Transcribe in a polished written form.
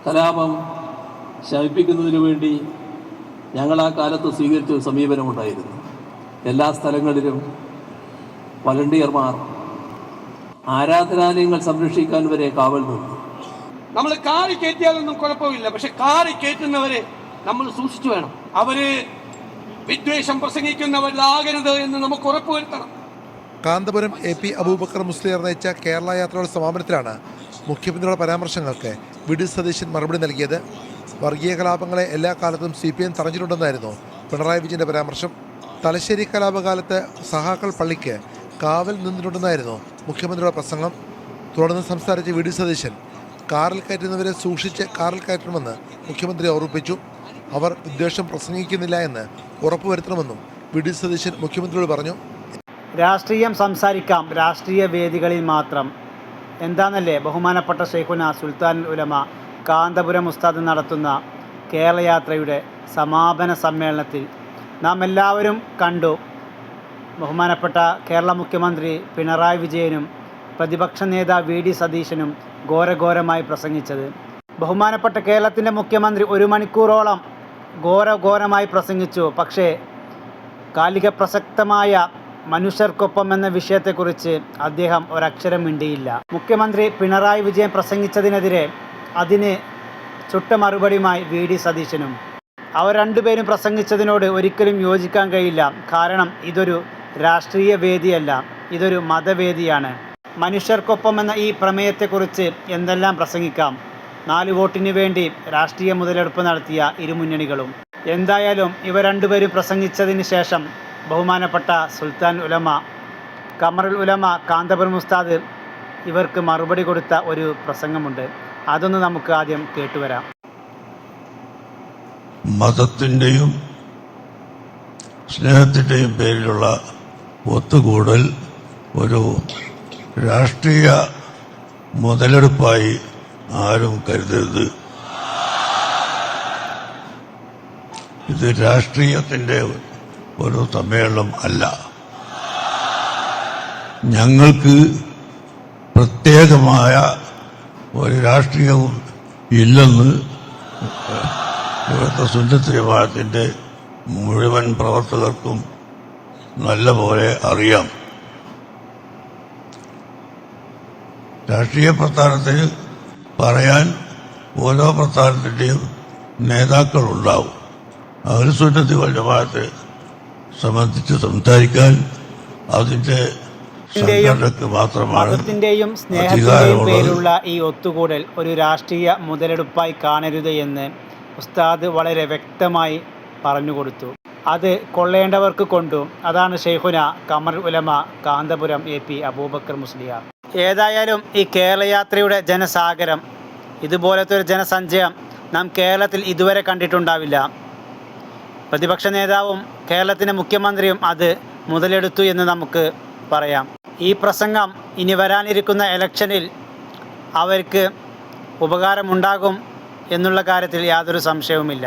കലാപം ശമിപ്പിക്കുന്നതിനു വേണ്ടി ഞങ്ങൾ ആ കാലത്ത് സ്വീകരിച്ച ഒരു സമീപനമുണ്ടായിരുന്നു. എല്ലാ സ്ഥലങ്ങളിലും വളണ്ടിയർമാർ ആരാധനാലയങ്ങൾ സംരക്ഷിക്കാൻ വരെ കാവൽ നിന്നു. നമ്മൾ കാറി കയറ്റിയാലൊന്നും കുഴപ്പമില്ല, പക്ഷെ കാറി കയറ്റുന്നവരെ നമ്മൾ സൂക്ഷിച്ചു വേണം. അവര് വിദ്വേഷം പ്രസംഗിക്കുന്നവരിലാകരുത് എന്ന് നമുക്ക് ഉറപ്പുവരുത്തണം. കാന്തപുരം AP അബൂബക്കർ മുസ്ലിയാർ നയിച്ച കേരള യാത്രയുടെ സമാപനത്തിലാണ് മുഖ്യമന്ത്രിയുടെ പരാമർശങ്ങൾക്ക് വി.ഡി. സതീശൻ മറുപടി നൽകിയത്. വർഗീയ കലാപങ്ങളെ എല്ലാ കാലത്തും CPM തടഞ്ഞിട്ടുണ്ടെന്നായിരുന്നു പിണറായി വിജയന്റെ പരാമർശം. തലശ്ശേരി കലാപകാലത്ത് സഹാക്കൾ പള്ളിക്ക് കാവൽ നിന്നിട്ടുണ്ടെന്നായിരുന്നു മുഖ്യമന്ത്രിയുടെ പ്രസംഗം. തുടർന്ന് സംസാരിച്ച വി.ഡി. സതീശൻ കാറിൽ കയറ്റുന്നവരെ സൂക്ഷിച്ച് കാറിൽ കയറ്റണമെന്ന് മുഖ്യമന്ത്രി ഓർമ്മിപ്പിച്ചു. അവർ വിദ്വേഷം പ്രസംഗിക്കുന്നില്ല എന്ന് ഉറപ്പുവരുത്തണമെന്നും വി.ഡി. സതീശൻ മുഖ്യമന്ത്രിയോട് പറഞ്ഞു. രാഷ്ട്രീയം സംസാരിക്കാം, രാഷ്ട്രീയ വേദികളിൽ മാത്രം. എന്താണെന്നല്ലേ ബഹുമാനപ്പെട്ട ശൈഖുന സുൽത്താനുൽ ഉലമ കാന്തപുരം ഉസ്താദ് നടത്തുന്ന കേരള യാത്രയുടെ സമാപന സമ്മേളനത്തിൽ നാം എല്ലാവരും കണ്ടു. ബഹുമാനപ്പെട്ട കേരള മുഖ്യമന്ത്രി പിണറായി വിജയനും പ്രതിപക്ഷ നേതാവ് വി.ഡി. സതീശനും ഘോരഘോരമായി പ്രസംഗിച്ചത്. ബഹുമാനപ്പെട്ട കേരളത്തിൻ്റെ മുഖ്യമന്ത്രി 1 മണിക്കൂറോളം ഘോരഘോരമായി പ്രസംഗിച്ചു. പക്ഷേ കാലിക പ്രസക്തമായ മനുഷ്യർക്കൊപ്പം എന്ന വിഷയത്തെക്കുറിച്ച് അദ്ദേഹം ഒരക്ഷരം മിണ്ടിയില്ല. മുഖ്യമന്ത്രി പിണറായി വിജയൻ പ്രസംഗിച്ചതിനെതിരെ അതിന് ചുട്ട മറുപടിയുമായി വി.ഡി. സതീശനും. അവർ രണ്ടുപേരും പ്രസംഗിച്ചതിനോട് ഒരിക്കലും യോജിക്കാൻ കഴിയില്ല. കാരണം ഇതൊരു രാഷ്ട്രീയ വേദിയല്ല, ഇതൊരു മതവേദിയാണ്. മനുഷ്യർക്കൊപ്പം എന്ന ഈ പ്രമേയത്തെക്കുറിച്ച് എന്തെല്ലാം പ്രസംഗിക്കാം. 4 വോട്ടിന് വേണ്ടി രാഷ്ട്രീയ മുതലെടുപ്പ് നടത്തിയ ഇരുമുന്നണികളും. എന്തായാലും ഇവ രണ്ടുപേരും പ്രസംഗിച്ചതിന് ശേഷം ബഹുമാനപ്പെട്ട സുൽത്താൻ ഉലമ കമറുൽ ഉലമ കാന്തപുരം ഉസ്താദ് ഇവർക്ക് മറുപടി കൊടുത്ത ഒരു പ്രസംഗമുണ്ട്. അതൊന്ന് നമുക്ക് ആദ്യം കേട്ടുവരാം. മതത്തിൻ്റെയും സ്നേഹത്തിൻ്റെയും പേരിലുള്ള ഒത്തുകൂടൽ ഒരു രാഷ്ട്രീയ മുതലെടുപ്പായി ആരും കരുതരുത്. ഇത് രാഷ്ട്രീയത്തിൻ്റെ ഒരു സമ്മേളനം അല്ല. ഞങ്ങൾക്ക് പ്രത്യേകമായ ഒരു രാഷ്ട്രീയവും ഇല്ലെന്ന് ഇവിടുത്തെ സുന്നത്ത് ജമാഅത്തിന്റെ മുഴുവൻ പ്രവർത്തകർക്കും നല്ലപോലെ അറിയാം. രാഷ്ട്രീയ പ്രസ്ഥാനത്തിന് പറയാൻ ഓരോ പ്രസ്ഥാനത്തിൻ്റെയും നേതാക്കളുണ്ടാവും. അവർ സുന്നത്ത് വൽ ജമാഅത്തെ സംബന്ധിച്ച് സംസാരിക്കാൻ അതിൻ്റെ മതത്തിന്റെയും സ്നേഹത്തിന്റെയും പേരിലുള്ള ഈ ഒത്തുകൂടൽ ഒരു രാഷ്ട്രീയ മുതലെടുപ്പായി കാണരുത് എന്ന് ഉസ്താദ് വളരെ വ്യക്തമായി പറഞ്ഞുകൊടുത്തു. അത് കൊള്ളേണ്ടവർക്ക് കൊണ്ടു. അതാണ് ശൈഖുന കമറുൽ ഉലമ കാന്തപുരം AP അബൂബക്കർ മുസ്ലിയാർ. ഏതായാലും ഈ കേരളയാത്രയുടെ ജനസാഗരം, ഇതുപോലത്തെ ഒരു ജനസഞ്ചയം നാം കേരളത്തിൽ ഇതുവരെ കണ്ടിട്ടുണ്ടാവില്ല. പ്രതിപക്ഷ നേതാവും കേരളത്തിൻ്റെ മുഖ്യമന്ത്രിയും അത് മുതലെടുത്തു എന്ന് നമുക്ക് പറയാം. ഈ പ്രസംഗം ഇനി വരാനിരിക്കുന്ന ഇലക്ഷനിൽ അവർക്ക് ഉപകാരമുണ്ടാകും എന്നുള്ള കാര്യത്തിൽ യാതൊരു സംശയവുമില്ല.